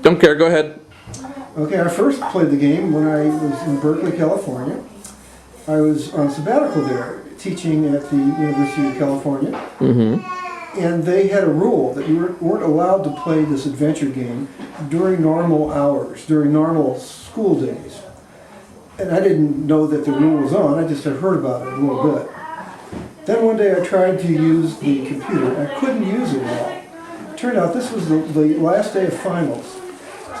Don't care, go ahead. Okay, I first played the game when I was in Berkeley, California. I was on sabbatical there, teaching at the University of California. And they had a rule that you weren't allowed to play this adventure game during normal hours, during normal school days. And I didn't know that the rule was on, I just had heard about it a little bit. Then one day I tried to use the computer. I couldn't use it at all. It turned out this was the last day of finals.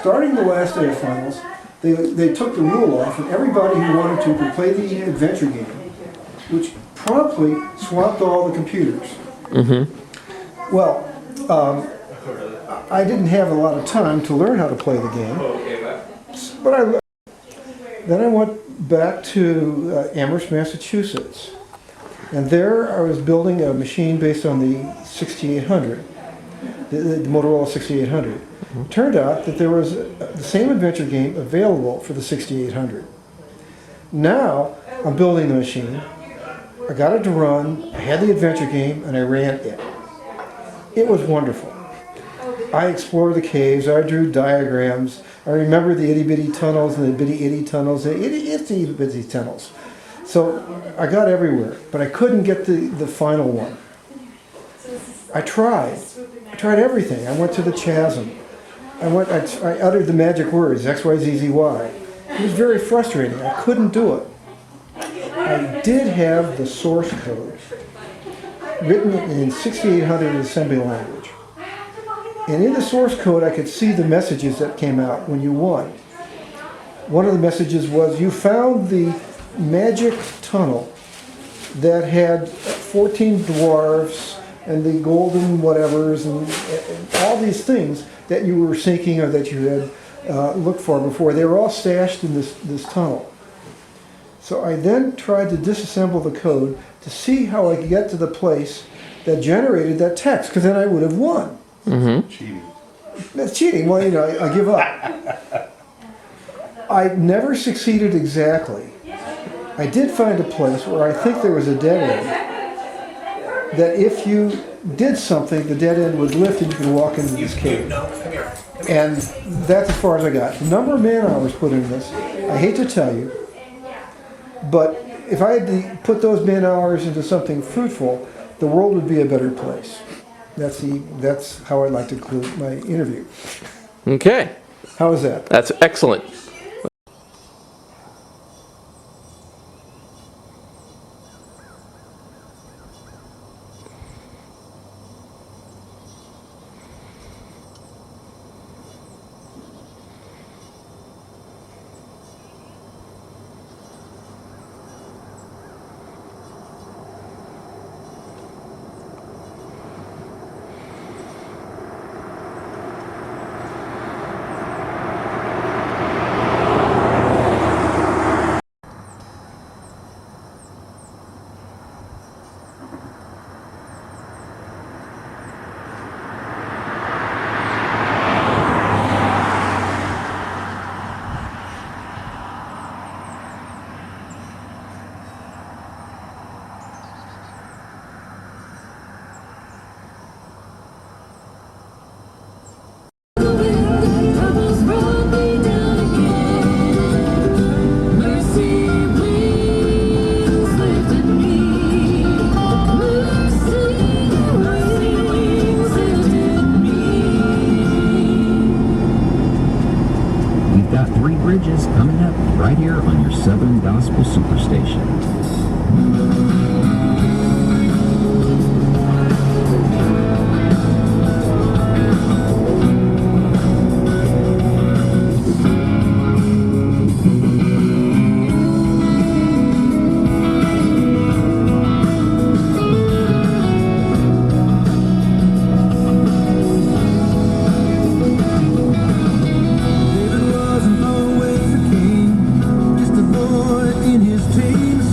Starting the last day of finals, they took the rule off, and everybody who wanted to could play the adventure game, which promptly swamped all the computers. Well, I didn't have a lot of time to learn how to play the game, but then I went back to Amherst, Massachusetts, and there I was building a machine based on the 6800, the Motorola 6800. It turned out that there was the same adventure game available for the 6800. Now I'm building the machine, I got it to run, I had the adventure game, and I ran it. It was wonderful. I explored the caves, I drew diagrams, I remember the itty-bitty tunnels and the bitty-itty tunnels, the itty-bitty tunnels. So I got everywhere, but I couldn't get the final one. I tried everything. I went to the chasm. I uttered the magic words, X, Y, Z, Z, Y. It was very frustrating. I couldn't do it. I did have the source code written in 6800 assembly language. And in the source code, I could see the messages that came out when you won. One of the messages was, you found the magic tunnel that had 14 dwarfs and the golden whatevers and all these things that you were seeking or that you had looked for before. They were all stashed in this tunnel. So I then tried to disassemble the code to see how I could get to the place that generated that text, because then I would have won. Cheating. That's cheating. Well, you know, I give up. I never succeeded exactly. I did find a place where I think there was a dead end, that if you did something, the dead end would lift and you could walk into this cave. And that's as far as I got. The number of man hours put in this, I hate to tell you, but if I had to put those man hours into something fruitful, the world would be a better place. That's how I'd like to conclude my interview. Okay. How is that? That's excellent. Bridges coming up right here on your Southern Gospel Superstation. Just a boy in his teens,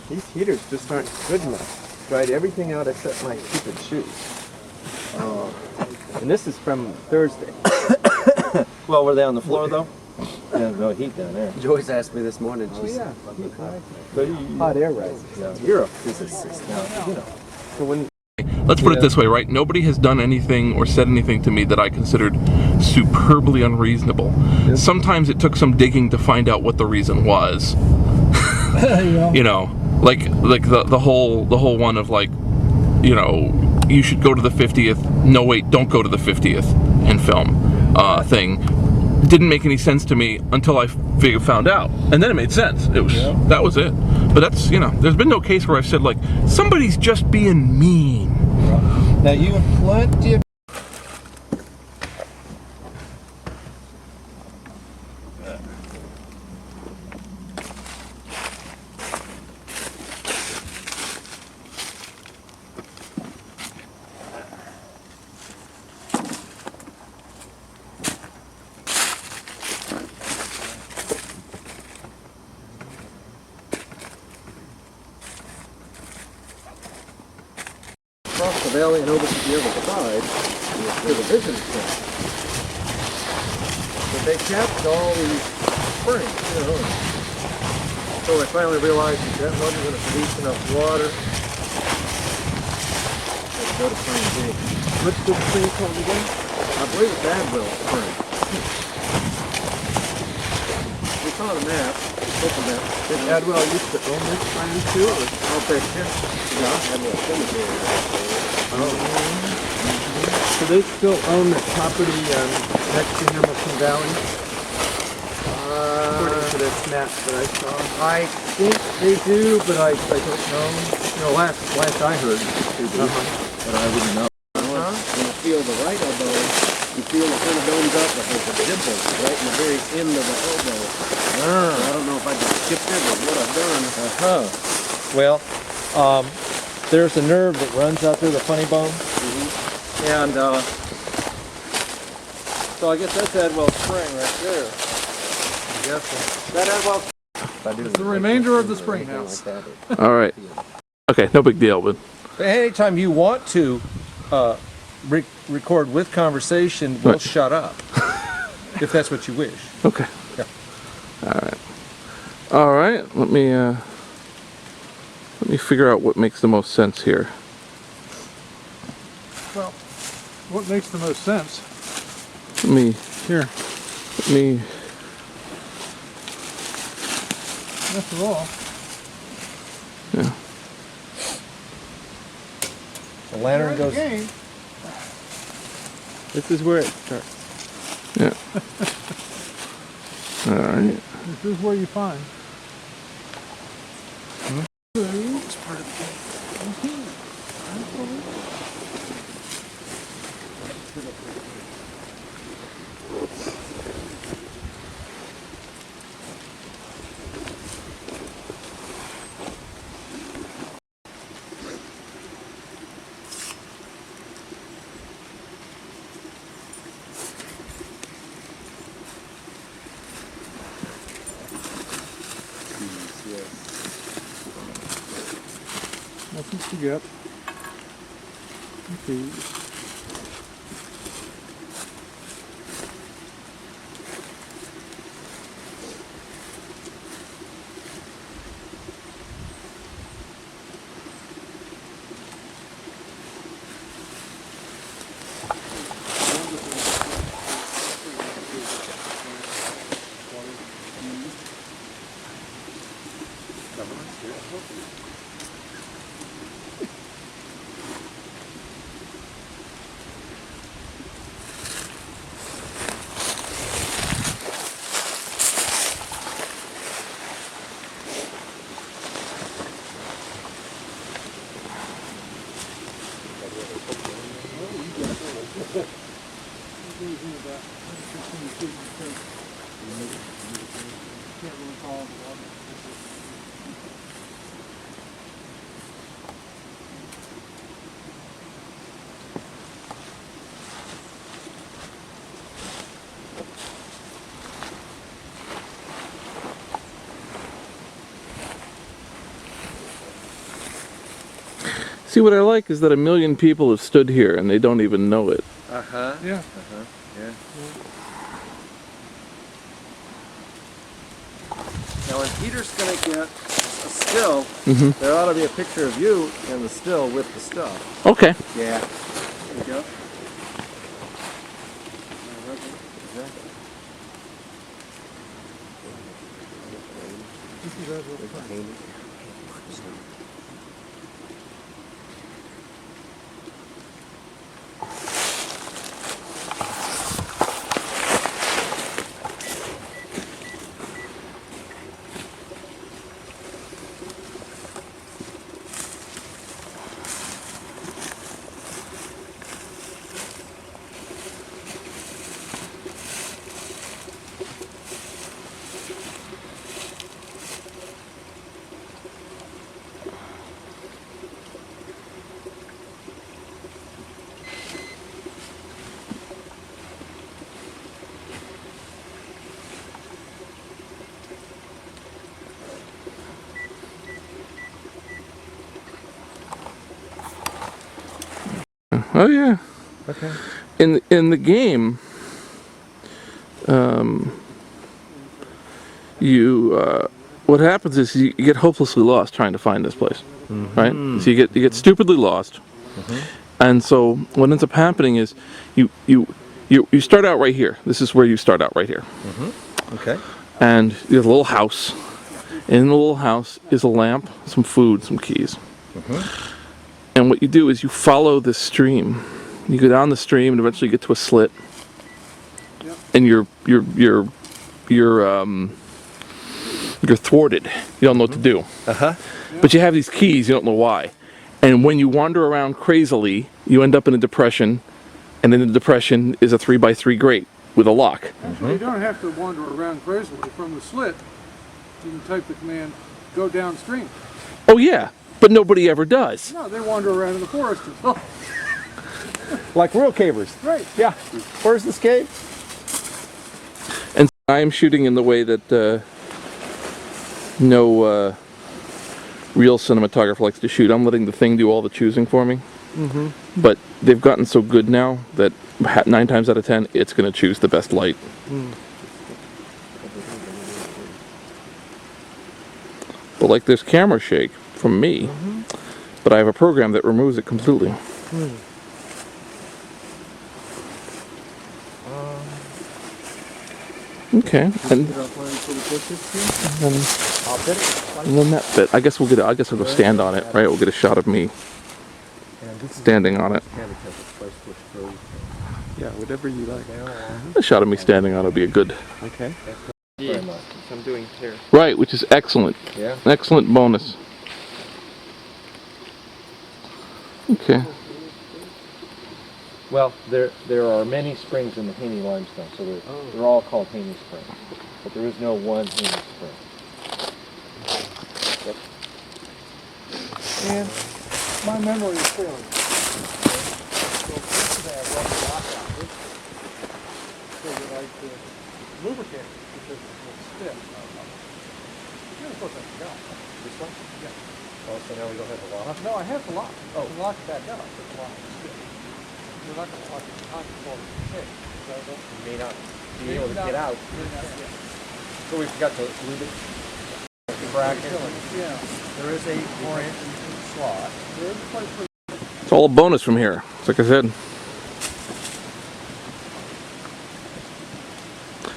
These heaters just aren't good enough. Tried everything out except my stupid shoes. And this is from Thursday. Well, were they on the floor though? Yeah, no heat down there. Joyce asked me this morning. She said, hot air rises. Yeah. You're a physicist now, you know. So when Let's put it this way, right? Nobody has done anything or said anything to me that I considered superbly unreasonable. Yep. Sometimes it took some digging to find out what the reason was. You know, like the whole one of like, you know, you should go to the 50th. No, wait, don't go to the 50th in film thing. Didn't make any sense to me until I found out, and then it made sense. It was that was it. But that's, you know, there's been no case where I've said like somebody's just being mean. Now you have plenty of across the valley and over to the other side to the visitor center. But they kept all these springs, you know. So I finally realized that wasn't going to produce enough water. Let's go to Spring B. What's the spring called again? I believe it's Adwell Spring. We saw the map, open map. Did Adwell used to own this land too? Or? I'll bet you. Yeah, Adwell Cemetery. So they still own the property next to Hamilton Valley? According to this map that I saw. I think they do, but I don't know. You know, last I heard they do, but I wouldn't know. When you feel the right elbow, you feel it kind of domes up, but there's a dimple right in the very end of the elbow. So I don't know if I just skipped it or what I've done. well, there's a nerve that runs out through the funny bone. And so I guess that's Adwell Spring right there. Yes, that Adwell. It's the remainder of the spring house. All right. Okay, no big deal, but Anytime you want to record with conversation, we'll Right. shut up. If that's what you wish. okay. Yeah. All right. Let me figure out what makes the most sense here. Well, what makes the most sense? Let me After all, yeah. The lantern the goes. game. This is where it starts. Yeah. All right. This is where you find. Nothing to get. Okay. See, what I like is that 1 million people have stood here and they don't even know it. Uh-huh. Yeah. Uh-huh. Yeah. Now when Peter's gonna get a still, there ought to be a picture of you in the still with the stuff. Okay. Yeah. There we go. Oh yeah. Okay. In the game, what happens is you get hopelessly lost trying to find this place, right? So you get stupidly lost, and so what ends up happening is you start out right here. This is where you start out right here, Okay. and you have a little house. In the little house is a lamp, some food, some keys. And what you do is you follow this stream. You go down the stream and eventually get to a slit. And you're thwarted. You don't know what to do. But you have these keys, you don't know why. And when you wander around crazily, you end up in a depression, and in the depression is a 3x3 grate with a lock. Actually, you don't have to wander around crazily from the slit. You can type the command, go downstream. Oh yeah, but nobody ever does. No, they wander around in the forest as well. Like real cavers. Right. Yeah. Where's this cave? And I am shooting in the way that no real cinematographer likes to shoot. I'm letting the thing do all the choosing for me. But they've gotten so good now that 9 times out of 10, it's going to choose the best light. But like there's camera shake from me, but I have a program that removes it completely. Okay, and then that bit. I guess we'll get. I guess we'll go stand on it, right? We'll get a shot of me standing on it. Yeah, whatever you like. A shot of me standing on it will be a good. Okay. Very much. I'm doing here. Right, which is excellent. Yeah. An excellent bonus. Okay. Well, there are many springs in the Haney limestone, so they're all called Haney Springs. But there is no one Haney Spring. And my memory is failing. So that I could lubricate it because it's a little stiff. You're supposed to have got this one? Yeah. Oh, so now we don't have a lock? No, I have the lock. Oh, the lock back up. But the lock is stiff. You're not going to lock it behind before we take. You may not be able to get out. So we forgot to lube it. The bracket. Yeah. There is a 4-inch slot. There is a place for It's all a bonus from here. It's like I said.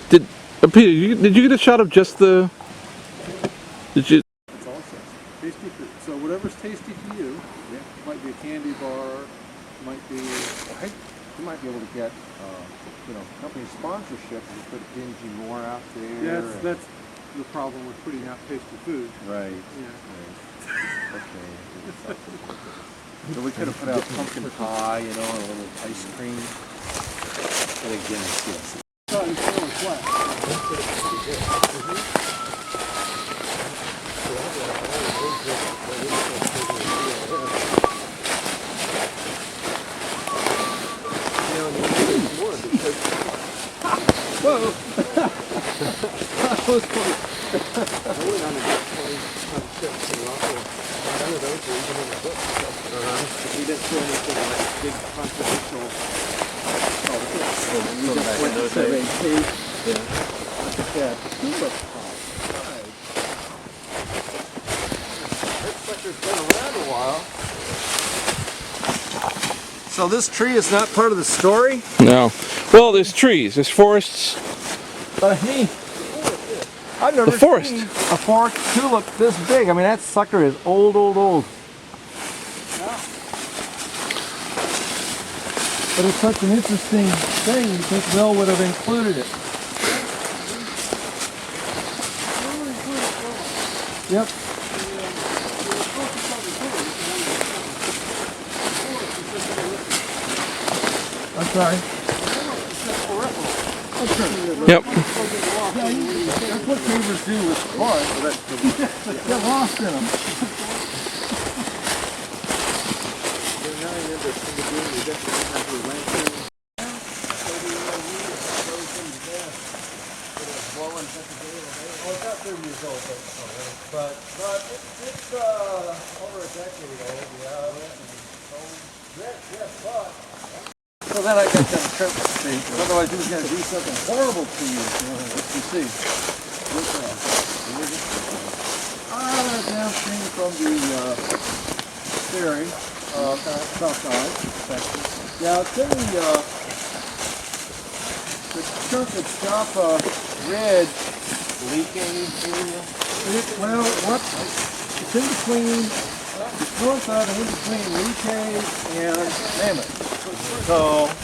Did Peter? Did you get a shot of just the? Did you? That's all it says. Tasty food. So whatever's tasty to you, might be a candy bar, might be. You might be able to get, company sponsorship and put Dingy Moore out there. Yeah, that's the problem with putting out tasty food. Right. Yeah. Okay. So we could have put out pumpkin pie, and a little ice cream. But again, yes. So it's really flat. was funny. We didn't do anything like big controversial. We just went to survey case. Look at that. Tulip pie. That sucker's been around a while. So this tree is not part of the story? No. Well, there's trees, there's forests. But hey, I've never The forest. seen a forest tulip this big. I mean, that sucker is old, old, old. But it's such an interesting thing, you think Will would have included it. Yep. I'm sorry. Yep. That's what cavers do with cars. Get lost in them. But it's over a decade old, So then I got them trimmed the tree. Otherwise he was going to do something horrible to you. Let's see. Downstream from the ferry, south side, Texas. Yeah, it's in the chunk of Joppa Ridge leaking area. Well, it's in between, it's north of and in between Lee Cave and Mammoth. So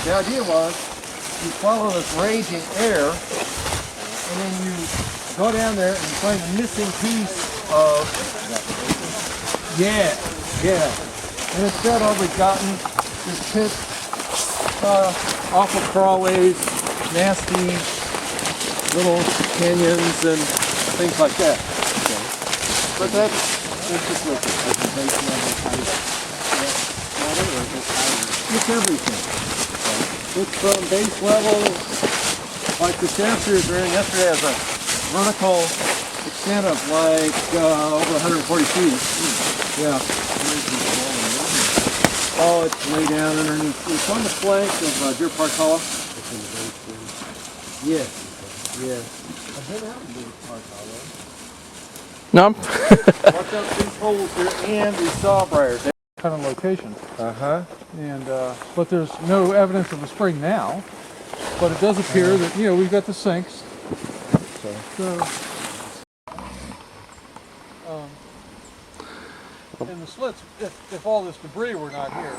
the idea was you follow this raging air and then you go down there and you find a missing piece of, yeah. And instead of we've gotten this pit, awful crawlways, nasty little canyons and things like that. Okay. But that's just like a presentation of the type. It's everything. It's from base level, like the shaft series we're in yesterday has a vertical extent of like over 140 feet. Yeah. Oh, it's way down underneath. It's on the flank of Deer Park Hollow. It's in the base. Yes. I've been out in Deer Park Hollow. No. Watch out these holes here and these sawbriars. Kind of location. And But there's no evidence of a spring now. But it does appear that, we've got the sinks. And the slits, if all this debris were not here,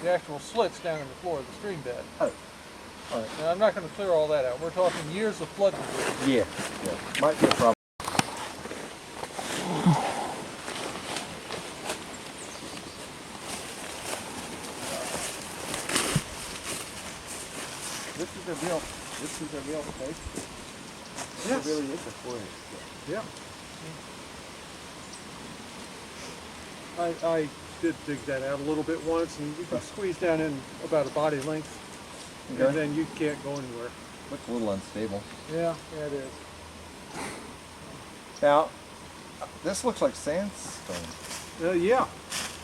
the actual slits down in the floor of the stream bed. Oh. All right. Now, I'm not going to clear all that out. We're talking years of flood debris. yeah. Might be a problem. This is a real place. Yes. It really is a forest. Yeah. I did dig that out a little bit once, and you can squeeze down in about a body length, Okay. and then you can't go anywhere. Looks a little unstable. Yeah, it is. Now, this looks like sandstone. Yeah,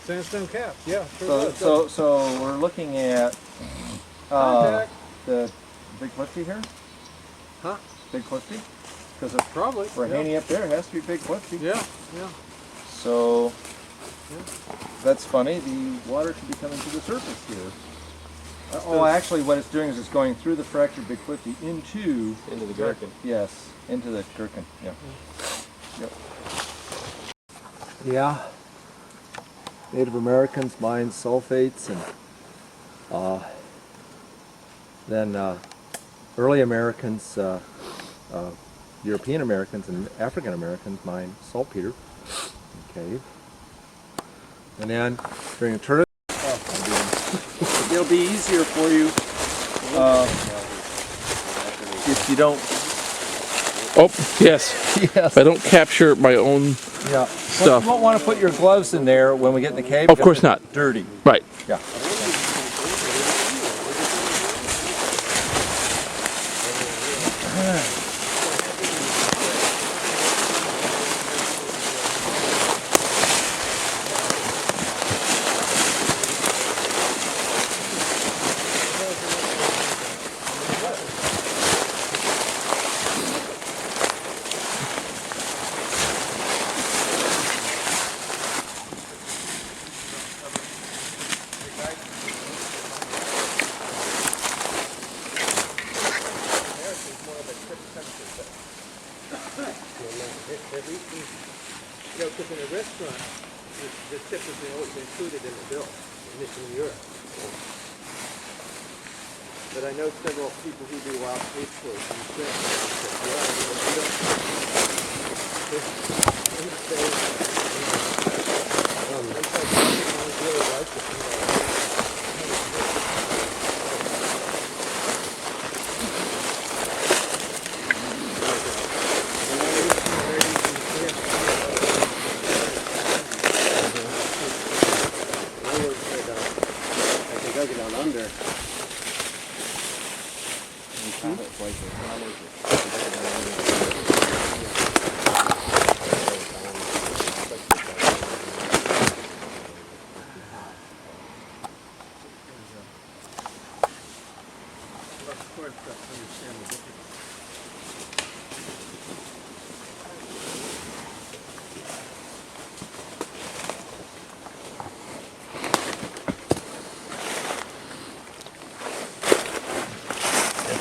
sandstone caps. Yeah, sure does. So we're looking at Contact. the Big Cliffy here? Huh? Big Cliffy? Because Probably. for yeah. Haney up there, it has to be Big Cliffy. Yeah. So that's funny. The water should be coming to the surface here. Actually, what it's doing is it's going through the fractured Big Cliffy into Into the gherkin. Yes, into the gherkin. Yeah. Yep. Yeah. Native Americans mined sulfates, and then early Americans, European Americans and African Americans mined saltpeter in the cave. And then during the turtle, It'll be easier for you if you don't. Oh, yes. Yes. If I don't capture my own Yeah. stuff. You won't want to put your gloves in there when we get in the cave. Of because course it's not. Dirty. Right. Yeah. Have eaten, you know, because in a restaurant, the typically always included in the bill, in Europe. But I know several people who do wild case clothes and shrimp.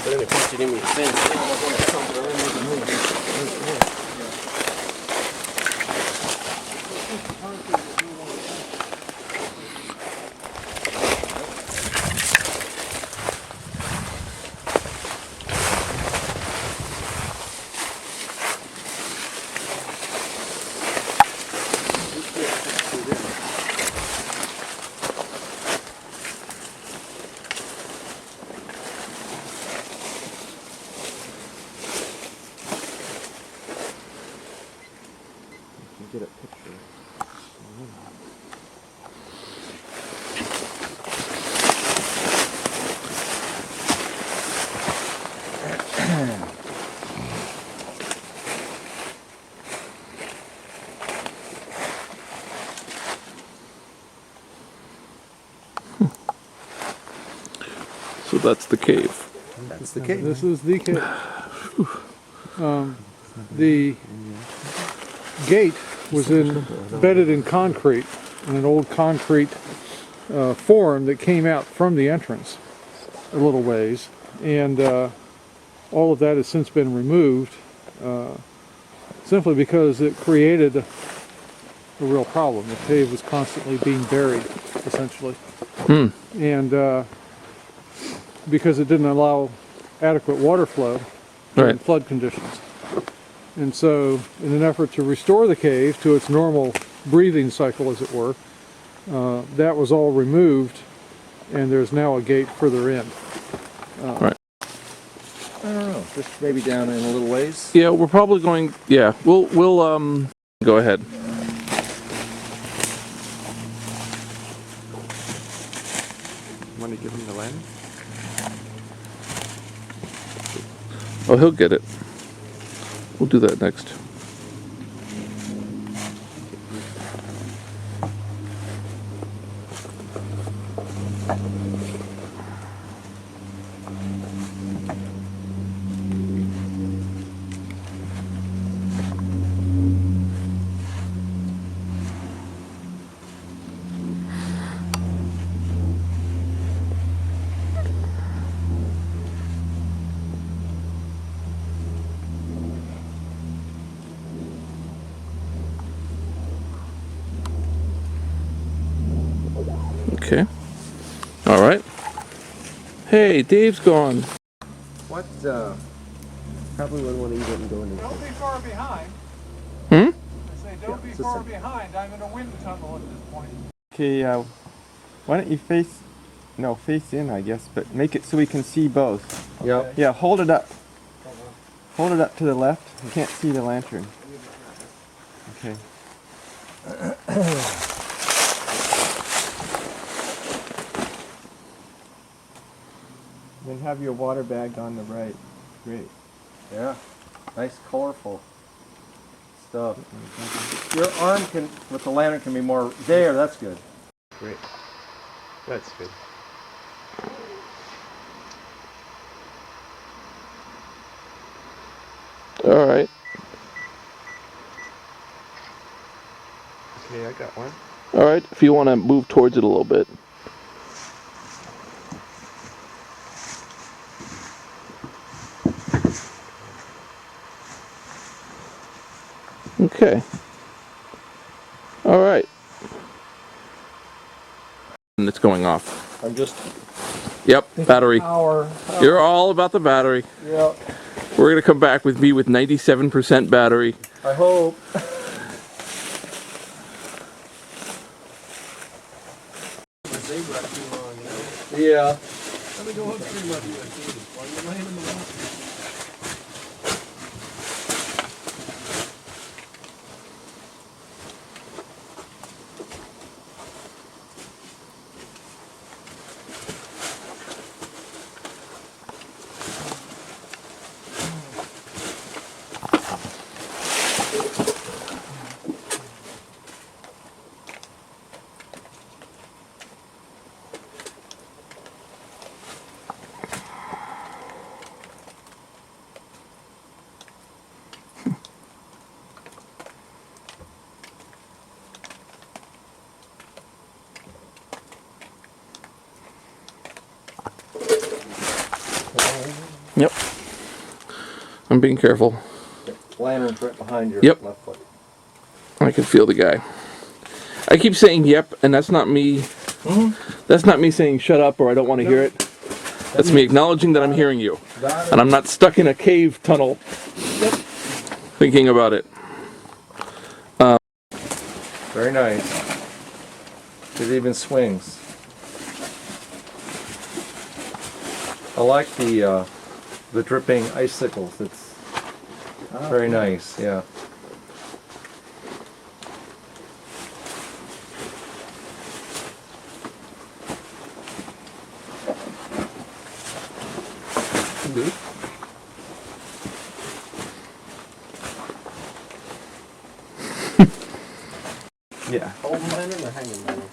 Then it puts it in your fence. Get a picture. So that's the cave. That's the cave. This is the cave. The gate was embedded in concrete, in an old concrete form that came out from the entrance a little ways, and all of that has since been removed, simply because it created a real problem. The cave was constantly being buried, essentially, and because it didn't allow adequate water flow during Right. flood conditions. And so, in an effort to restore the cave to its normal breathing cycle, as it were, that was all removed, and there's now a gate further in. Right. I don't know. Just maybe down in a little ways. Yeah, we're probably going. Yeah, we'll go ahead. Want to give him the lens? Oh, he'll get it. We'll do that next. Okay. All right. Hey, Dave's gone. What? Probably wouldn't want to eat it and go in there. Don't be far behind. Hmm? I say, don't be it's a far sec- behind. I'm in a wind tunnel at this point. Okay, why don't you face in, I guess, but make it so we can see both. Yep. Yeah, hold it up. Hold it up to the left. You can't see the lantern. Okay. Then have your water bag on the right. Great. Yeah. Nice, colorful stuff. Your arm can, with the lantern, can be more. There, that's good. Great. That's good. All right. Okay, I got one. All right. If you want to move towards it a little bit. Okay. All right. And it's going off. I'm just Yep, battery. power. You're all about the battery. Yeah, We're gonna come back with me with 97% battery. I hope. Yeah. Let me go upstream of you while you're laying in the water. Yep. I'm being careful. Lantern's right behind your Yep. left foot. I can feel the guy. I keep saying yep, and that's not me. That's not me saying shut up or I don't want to hear it. That's me acknowledging that I'm hearing you. And I'm not stuck in a cave tunnel thinking about it. Very nice. It even swings. I like the dripping icicles. It's very nice. Yeah. Yeah. Holding lantern or hanging lantern?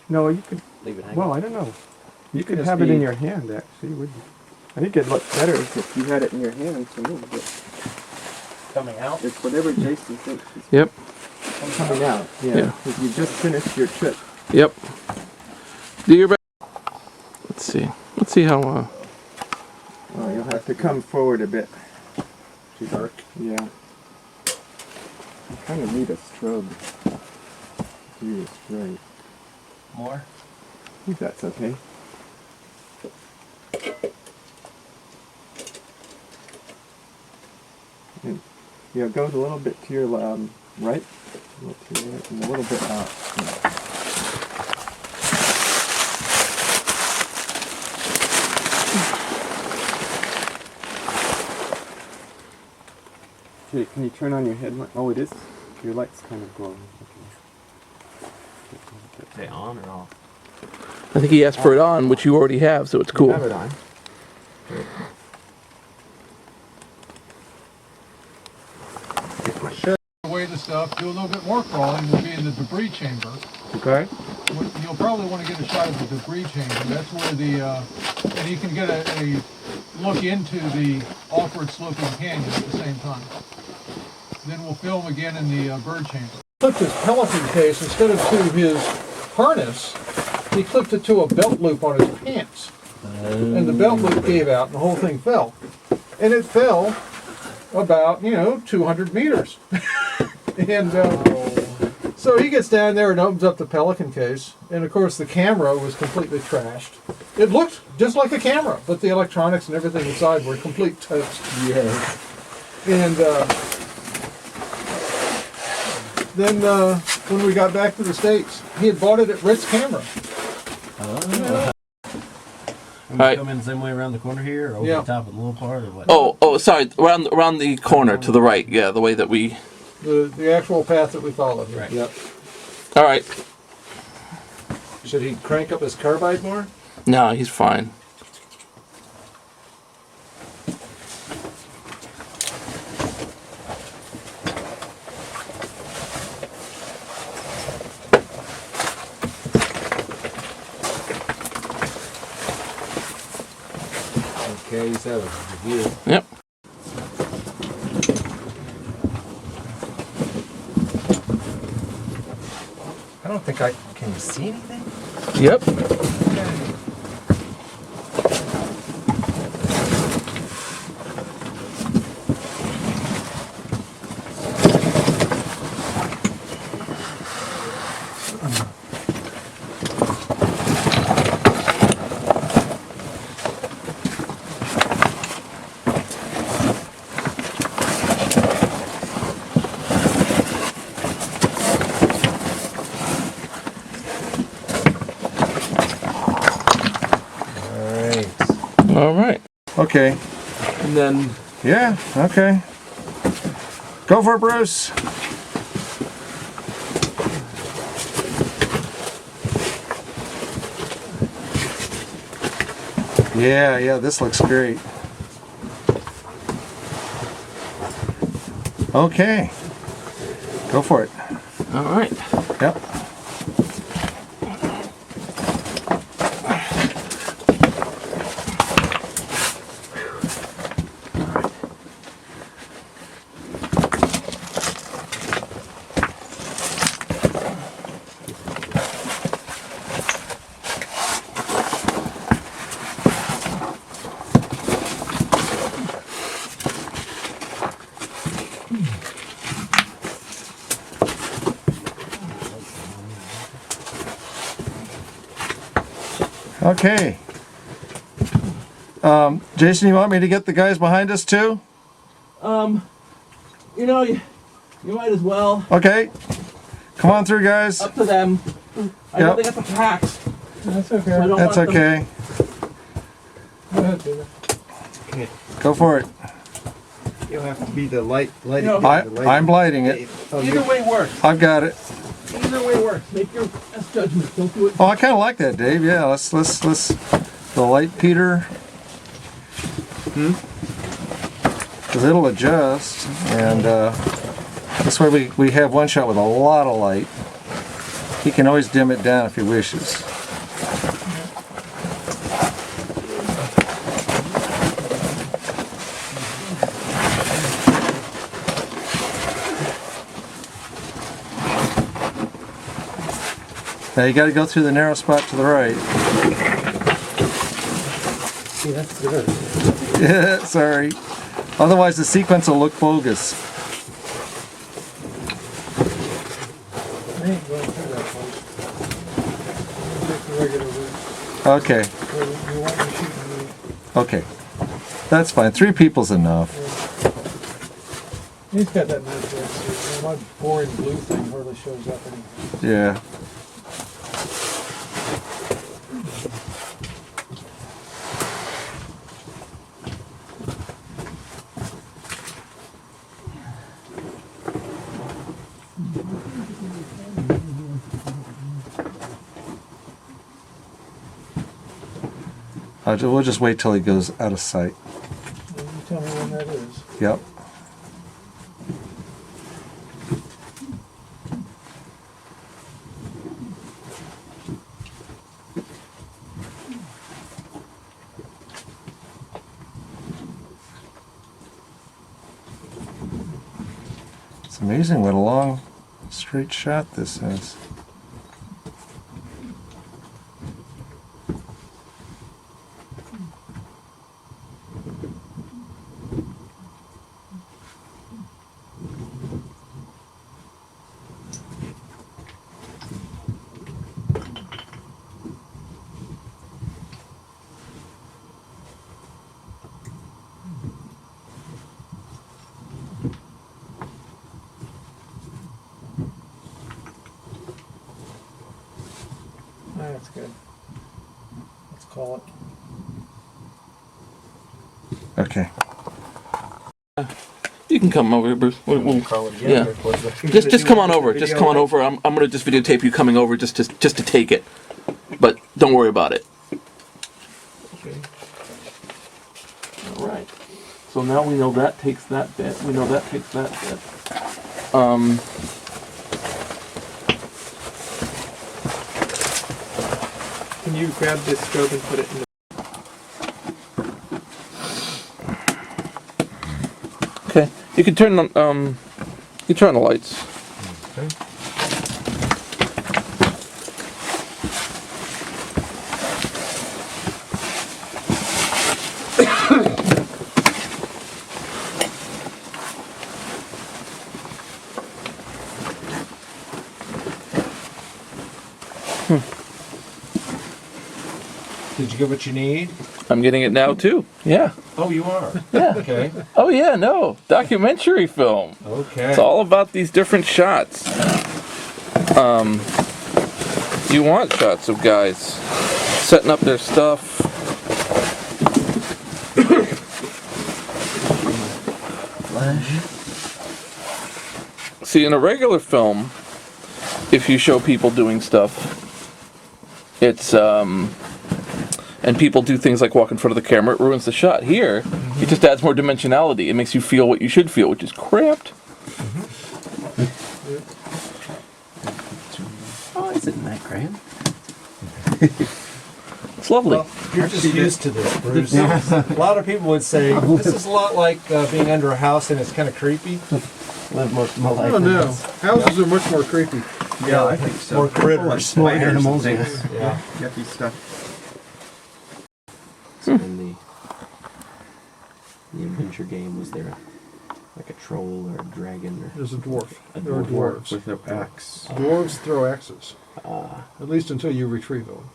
No, you could. Leave it hanging. Well, I don't know. You could Just have it in be- your hand, actually. Wouldn't you? I think it'd look better if you had it in your hand to move it. Coming out? It's whatever Jason thinks is Yep. coming out. Yeah. Yeah. 'Cause you just finished your trip. Yep. Do your best. Let's see. Let's see how. Oh, you'll have to come forward a bit. Too dark. Yeah. I kind of need a strobe. View is right. More? I think that's okay. And, yeah, go a little bit to your right, a little to your right, and a little bit out. Okay, can you turn on your headlight? Oh, it is. Your light's kind of glowing. Is it on or off? I think he asked for it on, which you already have, so it's You cool. have it on. Away the stuff, do a little bit more crawling, we'll be in the debris chamber. Okay. You'll probably want to get a shot of the debris chamber. That's where the, and you can get a look into the awkward sloping canyon at the same time. Then we'll film again in the bird chamber. Clipped his pelican case, instead of to his harness, he clipped it to a belt loop on his pants. And the belt loop gave out and the whole thing fell. And it fell about, 200 meters. And so he gets down there and opens up the pelican case. And of course the camera was completely trashed. It looked just like a camera, but the electronics and everything inside were complete toast. Yes. And then when we got back to the States, he had bought it at Ritz Camera. And we come in the same way around the corner here, or over Yeah. the top of the little part, or what? Oh, sorry. Around the corner to the right. Yeah, the way that we. The actual path that we followed. Right. Yep. All right. Should he crank up his carbide more? No, he's fine. Okay, he's having a review. Yep. I don't think I can you see anything? Yep. Okay. And then Yeah, okay. Go for it, Bruce. Yeah, this looks great. Okay. Go for it. all right. Yep. Okay. Jason, you want me to get the guys behind us too? You know, you might as well. Okay. Come on through, guys. Up to them. I know Yep. they got the packs. That's okay. So I don't That's want them- okay. Go ahead, David. Go for it. You'll have to be the light. You know, I'm lighting it. Either way works. I've got it. Either way works. Make your best judgment. Don't do it. Oh, I kind of like that, Dave. Yeah, let's the light Peter. Because it'll adjust, and this way we have one shot with a lot of light. He can always dim it down if he wishes. Now you got to go through the narrow spot to the right. See, that's good. Yeah, sorry. Otherwise the sequence will look bogus. I ain't going through that place. Take the regular route. Okay, So you won't be shooting me. okay. That's fine. 3 people's enough. He's got that nice red suit. My boring blue thing hardly shows up anymore. Yeah. We'll just wait till he goes out of sight. You tell me when that is. Yep. It's amazing what a long, straight shot this is. That's good. Let's call it. Okay. You can come over, Bruce. Yeah. Just come on over. Just come on over. I'm gonna just videotape you coming over just to take it, but don't worry about it. Okay. All right. So now we know that takes that bit. We know that takes that bit. Can you grab this scope and put it in the... Okay. You can turn on you turn on the lights. Okay. Did you get what you need? I'm getting it now too. Yeah. Oh, you are? Yeah. Okay. Oh yeah, no. Documentary film. Okay. It's all about these different shots. You want shots of guys setting up their stuff. Flash. See, in a regular film, if you show people doing stuff, it's and people do things like walk in front of the camera, it ruins the shot. Here, it just adds more dimensionality. It makes you feel what you should feel, which is cramped. Oh, isn't that grand? It's lovely. Well, you're just used to this, Bruce. A lot of people would say, this is a lot like being under a house and it's kind of creepy. Live most of my I life. don't know. Houses are much more creepy. Yeah, I think so. More critters. Small animals. Yeah. Yucky stuff. So in the adventure game, was there like a troll or a dragon or There's a dwarf. a There are dwarf? dwarves. With their axe. Dwarves throw axes. At least until you retrieve them.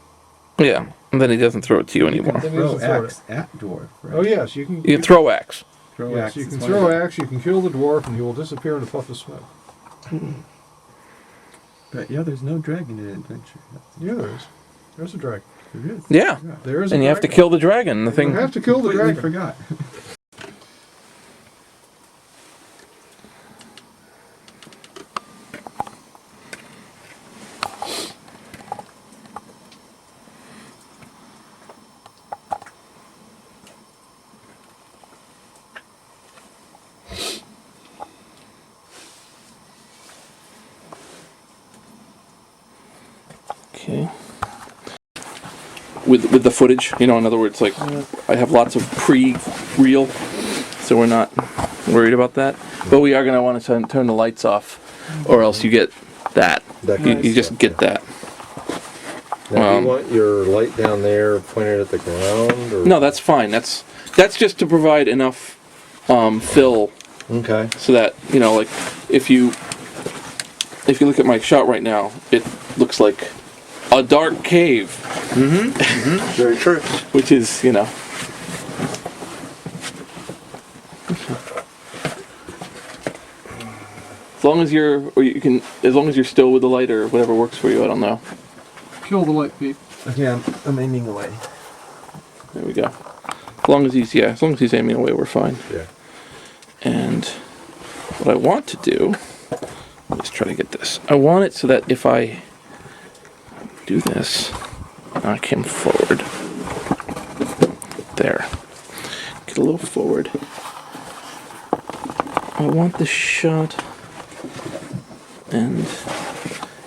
Yeah, and then he doesn't throw it to you anymore. Then he Throw doesn't throw it. axe at dwarf, right? Oh yes, you can. You can throw axe. Throw Yes, axe. you can is throw one of axe. You can kill the dwarf, and he will disappear in a puff of smoke. the- But yeah, there's no dragon in adventure. Yeah, there is. There's a dragon. There is. Yeah, There is. and a you have to dragon. kill the dragon. The You thing. have to kill the Completely dragon. forgot. Okay. With the footage, in other words, like I have lots of pre-reel, so we're not worried about that. But we are going to want to turn the lights off, or else you get that. You just get that. Now, do you want your light down there pointed at the ground? Or? No, that's fine. That's just to provide enough fill, Okay. so that like if you look at my shot right now, it looks like a dark cave. Very true. Which is, as long as as long as you're still with the light or whatever works for you, I don't know. Kill the light, Pete. Okay, I'm aiming away. There we go. As long as he's aiming away, we're fine. Yeah. And what I want to do, let's try to get this. I want it so that if I do this, I came forward. There. Get a little forward. I want this shot, and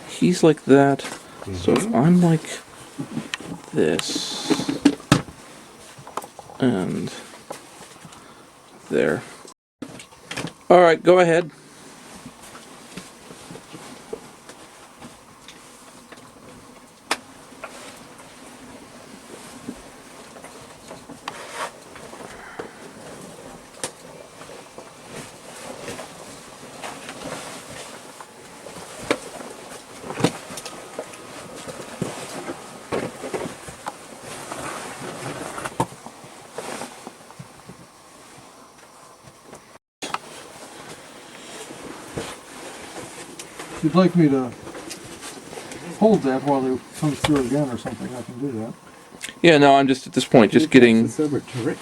he's like that. So if I'm like this, and there. All right, go ahead. If you'd like me to hold that while it comes through again or something, I can do that. Yeah, no, I'm just at this point, just getting. This over to Rick,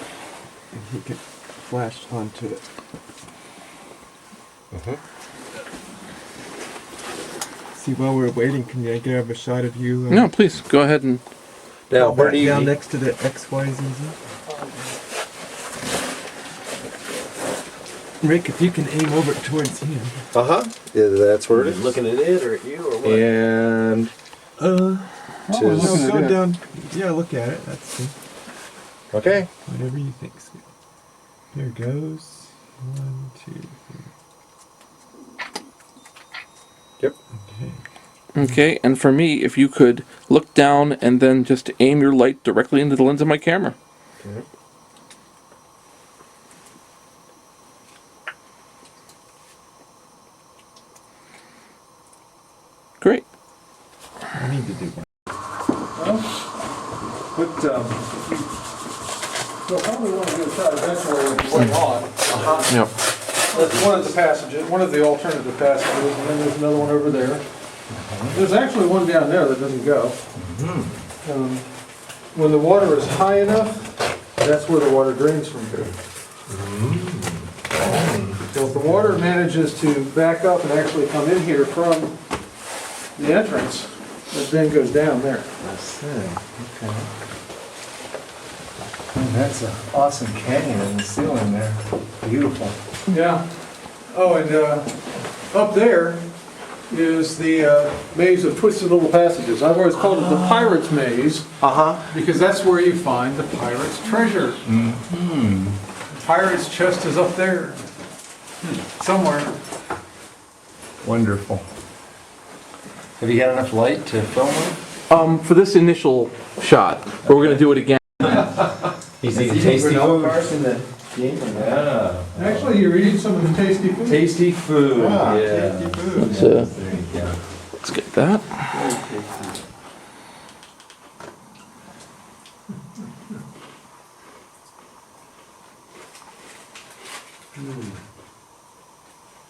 and he can flash onto it. See, while we're waiting, can I grab a shot of you? No, please go ahead and. Now, where do you? Down next to the XYZ. Rick, if you can aim over towards him. Yeah, that's where it Are is. you looking at it or at you or what? And Oh, Just- we're No, looking go at it. down. Yeah, look at it. That's good. okay. Whatever you think's good. Here goes. 1, 2, 3. Yep. Okay. Okay, and for me, if you could look down and then just aim your light directly into the lens of my camera. Okay. Great. I need to do one. But, so probably want to get a shot eventually going on. Yep. That's one of the passages, one of the alternative passages, and then there's another one over there. There's actually one down there that doesn't go. When the water is high enough, that's where the water drains from here. Well, if the water manages to back up and actually come in here from the entrance, it then goes down there. I see. Okay. And that's an awesome canyon in the ceiling there. Beautiful. Yeah. Oh, and up there is the maze of twisted little passages. I've always called it the pirate's maze because that's where you find the pirate's treasure. Mm-hmm. The pirate's chest is up there somewhere. Wonderful. Have you got enough light to film it? For this initial shot, but we're gonna do it again. He's eating tasty food. in the game. Yeah. Actually, you're eating some of the tasty food. Tasty food. Ah, Yeah. tasty food. So, There you go. let's get that. Very tasty.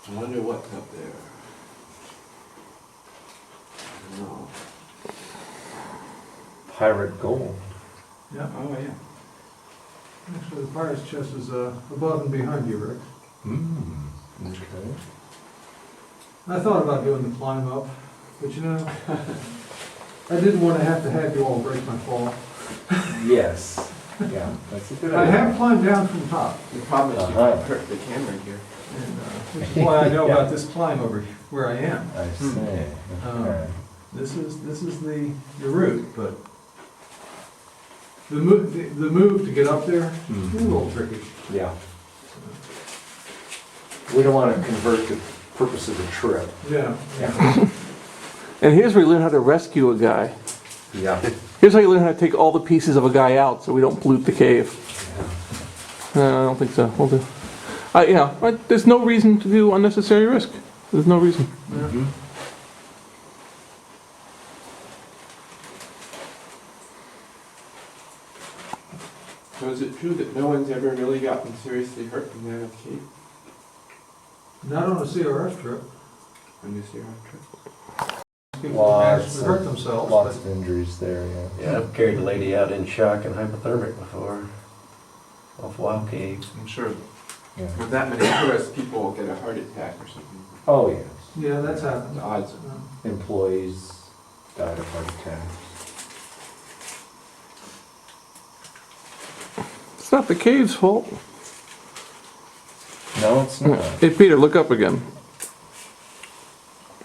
I wonder what's up there. I don't know. Pirate gold. Yeah. Oh, yeah. Actually, the pirate's chest is above and behind you, Rick. Okay. I thought about doing the climb up, but you know, I didn't want to have you all break my fall. Yes. Yeah, that's a good I idea. have climbed down from the top, The problem is you Uh-huh. might hurt the camera here. and, which is why I know about this climb over where I am. I see. Okay. This is the route, but the move to get up there is a little tricky. Yeah. We don't want to convert the purpose of the trip. Yeah. Yeah. And here's where you learn how to rescue a guy. Yeah. Here's how you learn how to take all the pieces of a guy out so we don't pollute the cave. No, I don't think so. We'll do. There's no reason to do unnecessary risk. There's no reason. Mm-hmm. So is it true that no one's ever really gotten seriously hurt in that cave Not on a CRF trip. on this year trip? People manage to hurt themselves. Lots of injuries there, yeah. Yeah, I've carried a lady out in shock and hypothermic before, off Wild Cave. I'm sure Yeah. with that many tourists, people will get a heart attack or something. Oh, yes. Yeah, that's happened. The odds. Employees died of heart attacks. It's not the cave's fault. No, it's not. Hey, Peter, look up again.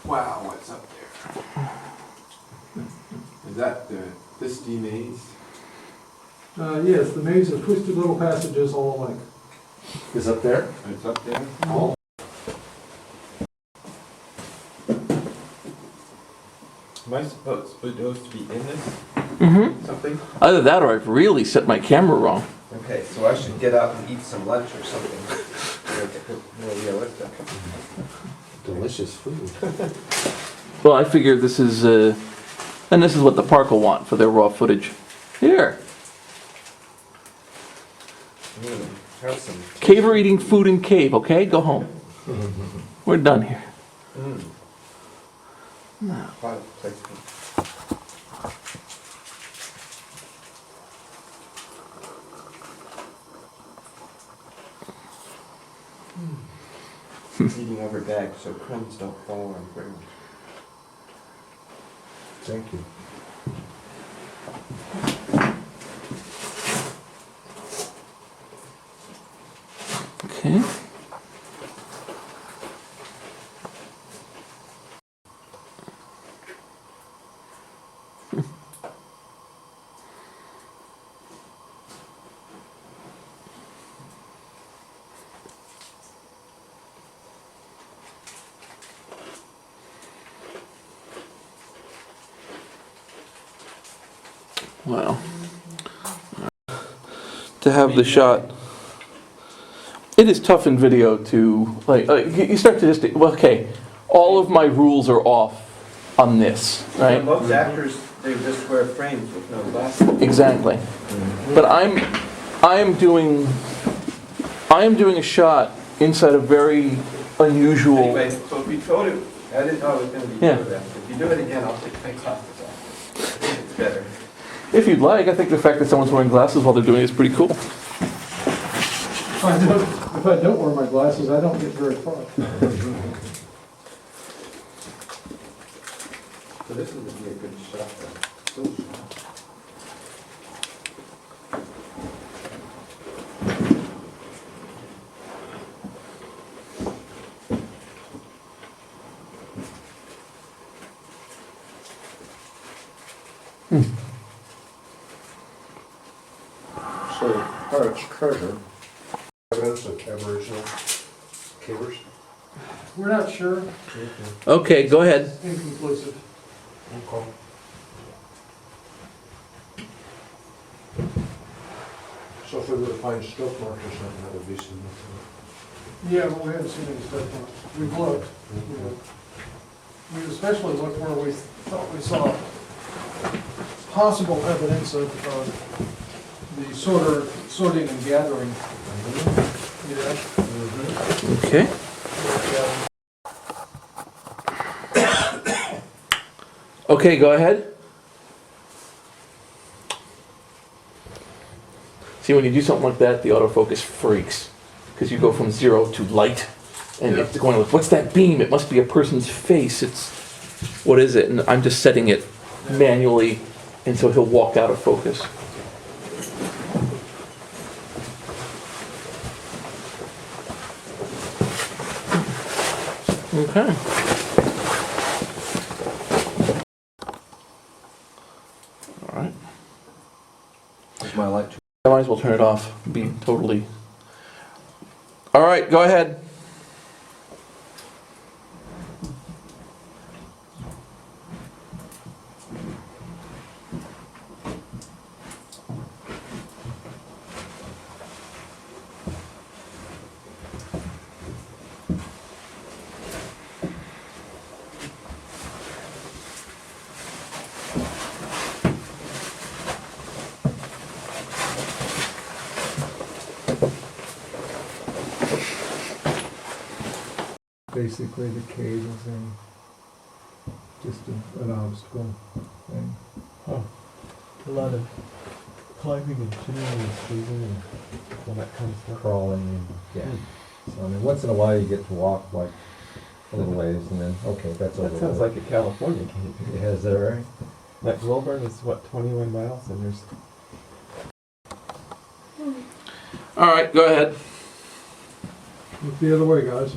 Wow, what's up there? Is that this maze? Yes, the maze of twisted little passages all alike. Is up there? It's up there? Am I supposed to be in this? Mm-hmm. Something? Either that or I've really set my camera wrong. Okay, so I should get out and eat some lunch or something. Delicious food. Well, I figure this is, and this is what the park will want for their raw footage. Here, Have some. caver eating food in cave, okay? Go home. We're done here. Product placement. Eating over bags so crumbs don't fall on ground. Thank you. Okay. Wow. To have the shot. It is tough in video to, you start to just, well, okay, all of my rules are off on this, right? Most actors, they just wear frames with no glasses. Exactly. But I am doing a shot inside a very unusual. Anyway, so if you told it, I didn't know it was going to be Yeah. photographed. If you do it again, I'll take my glasses off. I think it's better. If you'd like, I think the fact that someone's wearing glasses while they're doing it is pretty cool. If I don't wear my glasses, I don't get very far. So this is gonna be a good shot then. Still shot. So, Hart's treasure. Evidence of Aboriginal cavers? We're not sure. Okay, go ahead. Inconclusive. Okay. So if we were to find stroke marks or something, that would be significant. Yeah, but we haven't seen any stuff on it. We've looked. You know. We especially looked where we thought we saw possible evidence of the sorting and gathering. Yeah. Okay. Okay, go ahead. See, when you do something like that, the autofocus freaks. Because you go from 0 to light, and it's going like, what's that beam? It must be a person's face. It's, what is it? And I'm just setting it manually, and so he'll walk out of focus. Okay. All right. Is my light too? I might as well turn it off. Be totally. All right, go ahead. Basically, the cave is just an obstacle thing. A lot of climbing and shooting and squeezing and all that kind of stuff. Crawling, and, yeah. So, I mean, once in a while you get to walk like a little ways and then, okay, that's over. That sounds like a California cave. Yeah, is that right? That Wilburn is what, 21 miles, and there's. All right, go ahead. Look the other way, guys.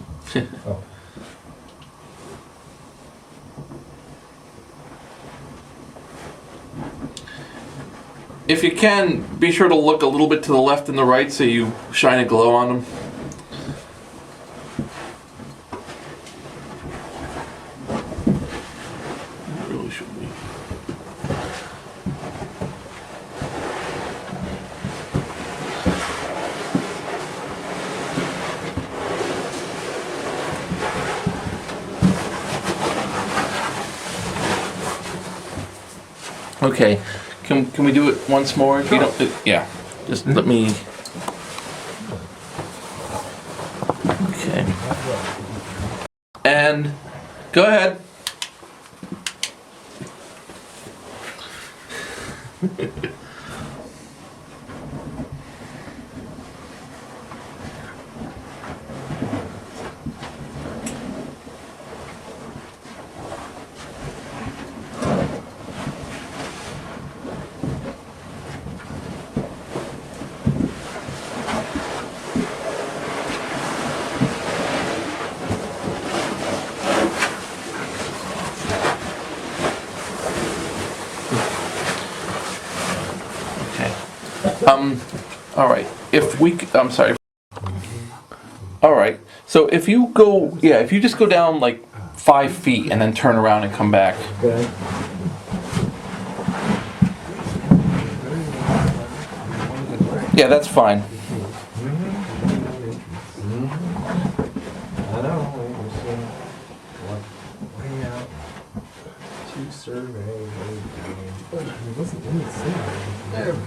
Oh. If you can, be sure to look a little bit to the left and the right so you shine a glow on them. It really should be. Okay. Can we do it once more? Sure. You don't, yeah. Just let me. Okay. And go ahead. All right. If we, I'm sorry. All right. So if you go, yeah, if you just go down like 5 feet and then turn around and come back. Okay. Yeah, that's fine. I know. Way out to survey. It wasn't in the city. There we go.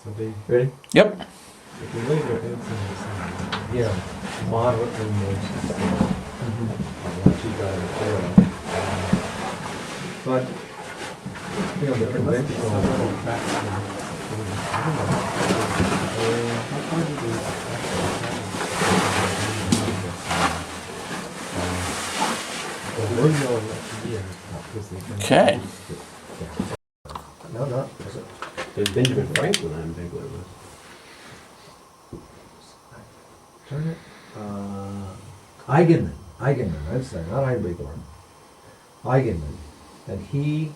So they. Ready? Yep. If you lay their eggs in the city. Yeah. Moderate and what you got in there. But, you know, the conventional. Okay. No, no. There's Benjamin Franklin on Bigler was. Turn it. Eigenmann. I'm sorry, not Einbigler. Eigenmann. And he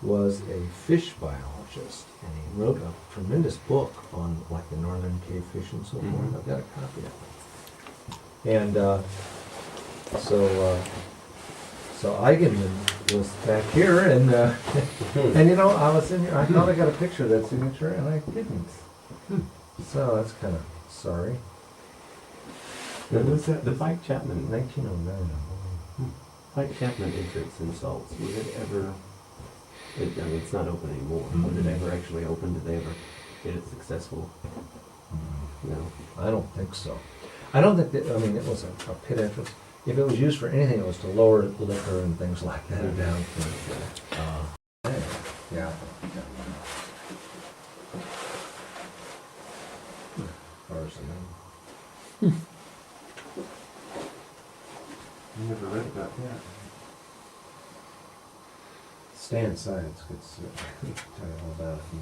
was a fish biologist, and he wrote a tremendous book on like the northern cave fish and so forth. I've got a copy of it. And so Eigenmann was back here, and and you know, I was in here. I thought I got a picture of that signature, and I didn't. So that's kind of sorry. When was that? The Pike Chapman. 1909. Pike Chapman entrance in Salts. Was it ever? I mean, it's not open anymore. Was it ever actually open? Did they ever get it successful? No. I don't think so. I don't think that. I mean, it was a pit entrance. If it was used for anything, it was to lower liquor and things like that down. Yeah. I never read about that. Stay inside. It's good to tell you all about it. You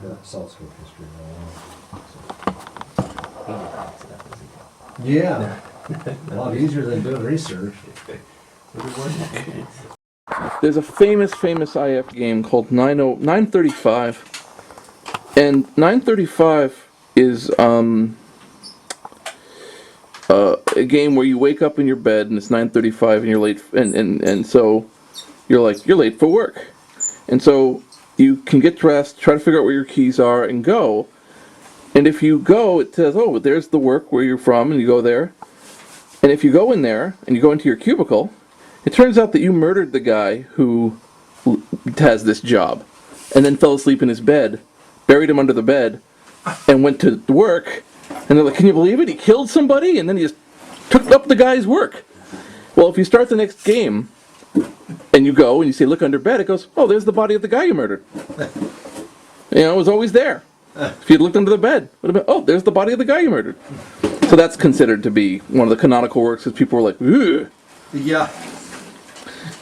know, it's Saltscape history all along. Yeah. A lot easier than doing research. There's a famous IF game called 935, and 935 is a game where you wake up in your bed and it's 9:35 and you're late, and so you're late for work, and so you can get dressed, try to figure out where your keys are, and go. And if you go, it says, oh, there's the work where you're from, and you go there. And if you go in there and you go into your cubicle, it turns out that you murdered the guy who has this job, and then fell asleep in his bed, buried him under the bed, and went to work. And they're like, can you believe it? He killed somebody, and then he just took up the guy's work. Well, if you start the next game, and you go and you say, look under bed, it goes, oh, there's the body of the guy you murdered. You know, it was always there. If you'd looked under the bed, it would have been, oh, there's the body of the guy you murdered. So that's considered to be one of the canonical works, because people were like, ugh. Yeah.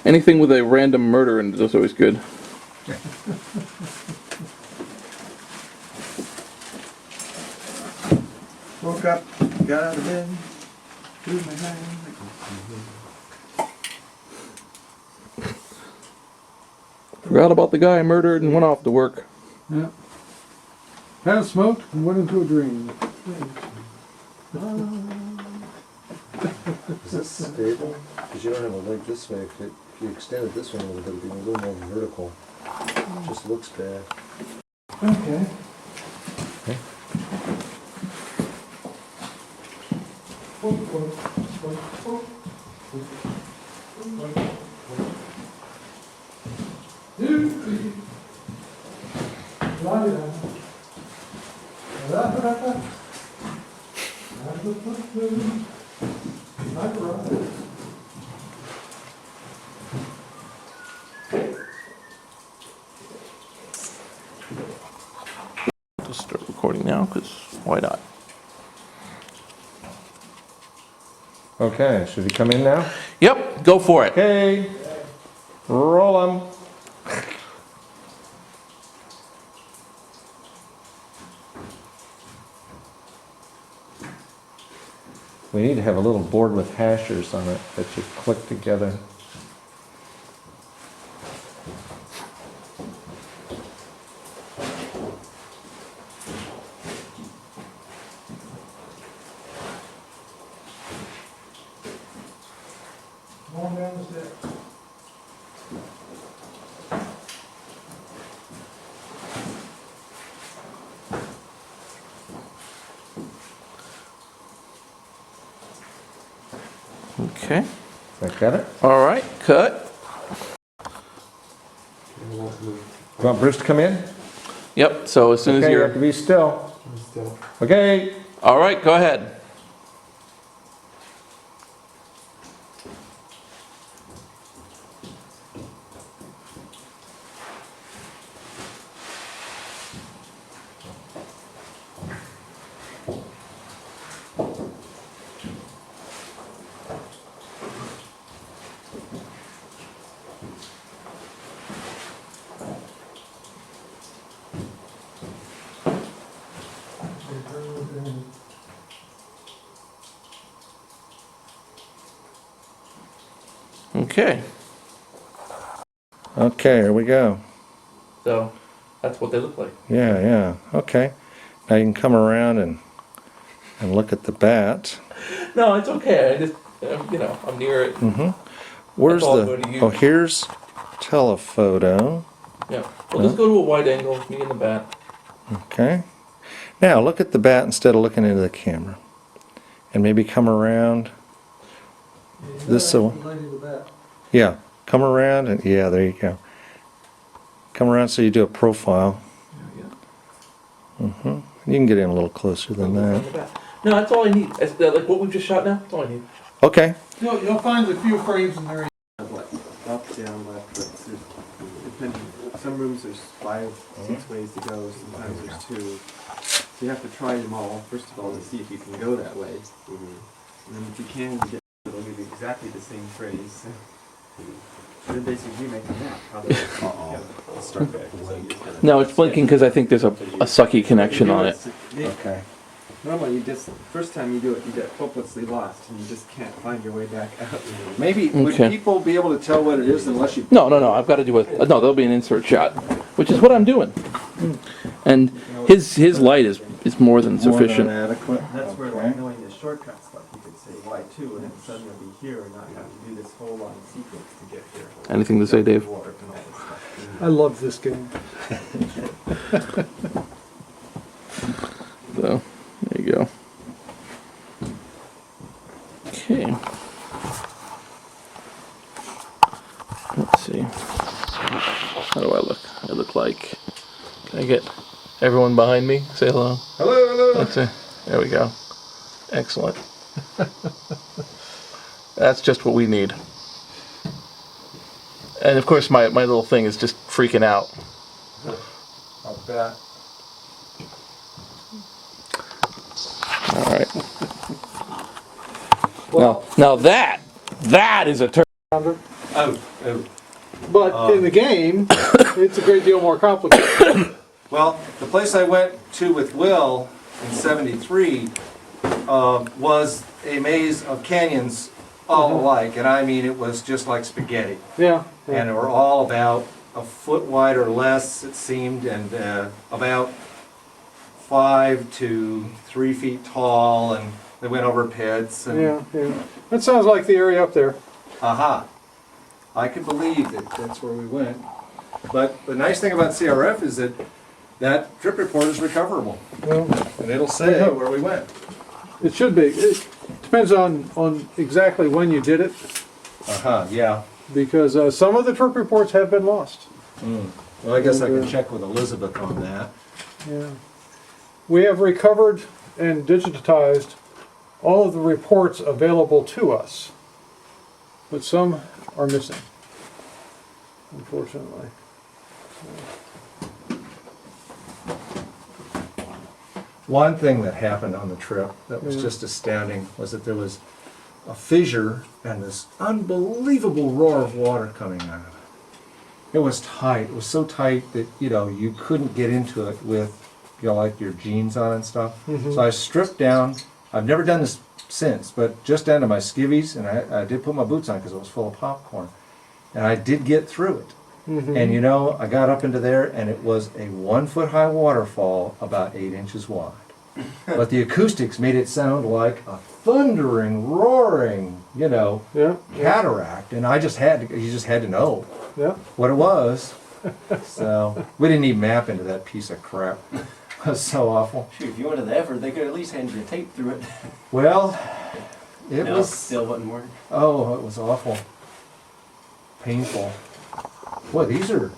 Anything with a random murder in it is always good. Woke up, got out of bed, threw my hand. Forgot about the guy I murdered and went off to work. Yeah. Had a smoke and went into a dream. Is this stable? Because you don't have a leg this way. If you extend it this one a little bit, it'd be a little more vertical. It just looks bad. Okay. Just start recording now, because why not? Okay, should he come in now? Yep, go for it. Okay, roll 'em. We need to have a little board with hashers on it that you click together. Okay. That got it? All right, cut. You want Bruce to come in? Yep, so as soon as Okay, you you're... have to be still. Okay. All right, go ahead. Okay. Okay, here we go. So that's what they look like. Yeah, yeah. Okay. Now you can come around and look at the bat. No, it's okay. I just, you know, I'm near it. Where's all the? good to use. Oh, here's telephoto. Yeah. We'll just go to a wide angle, me and the bat. Okay. Now look at the bat instead of looking into the camera, and maybe come around this way. Yeah, come around and yeah, there you go. Come around so you do a profile. You can get in a little closer than that. No, that's all I need. Like what we've just shot now. That's all I need. Okay. You'll find a few frames in there. Up, down, left, right. So depending, some rooms there's 5, 6 ways to go. Sometimes there's 2. So you have to try them all first of all to see if you can go that way. And then if you can, you get it'll give you exactly the same phrase. Then basically you make a map. Start back. No, it's blinking because I think there's a sucky connection on it. Okay. Normally, you just first time you do it, you get hopelessly lost, and you just can't find your way back out. Maybe would Okay. people be able to tell what it is unless you? No. I've got to do a no. There'll be an insert shot, which is what I'm doing. And his light is more than sufficient. More than adequate. That's where like, knowing the shortcuts, like you could say Y2 and then suddenly be here and not have to do this whole long sequence to get here. Anything to say, Dave? Water and all this stuff. I love this game. So there you go. Okay. Let's see. How do I look? I look like. Can I get everyone behind me? Say hello. Hello, hello. That's it. There we go. Excellent. That's just what we need. And of course, my little thing is just freaking out. I'll bet. All right. Now that is a turn. But in the game, it's a great deal more complicated. Well, the place I went to with Will in '73 was a maze of canyons all alike, and I mean it was just like spaghetti. Yeah. And they were all about a foot wide or less, it seemed, and about 5 to 3 feet tall, and they went over pits. And, Yeah. That sounds like the area up there. Aha. I can believe that that's where we went. But the nice thing about CRF is that trip report is recoverable. Well, And it'll say where we went. it should be. It depends on exactly when you did it, Yeah. because some of the trip reports have been lost. Well, I guess I can check with Elizabeth on that. Yeah. We have recovered and digitized all of the reports available to us, but some are missing, unfortunately. One thing that happened on the trip that was just astounding was that there was a fissure and this unbelievable roar of water coming out of it. It was tight. It was so tight that, you couldn't get into it with, like your jeans on and stuff. So I stripped down. I've never done this since, but just down to my skivvies, and I did put my boots on because it was full of popcorn. And I did get through it. And I got up into there, and it was a 1 foot high waterfall about 8 inches wide. But the acoustics made it sound like a thundering, roaring, cataract. And you just had to know what it was. So we didn't even map into that piece of crap. It was so awful. Shoot, if you wanted the effort, they could at least hand you a tape through it. Well, it No, was still wouldn't work. Oh, it was awful. Painful. Boy, these are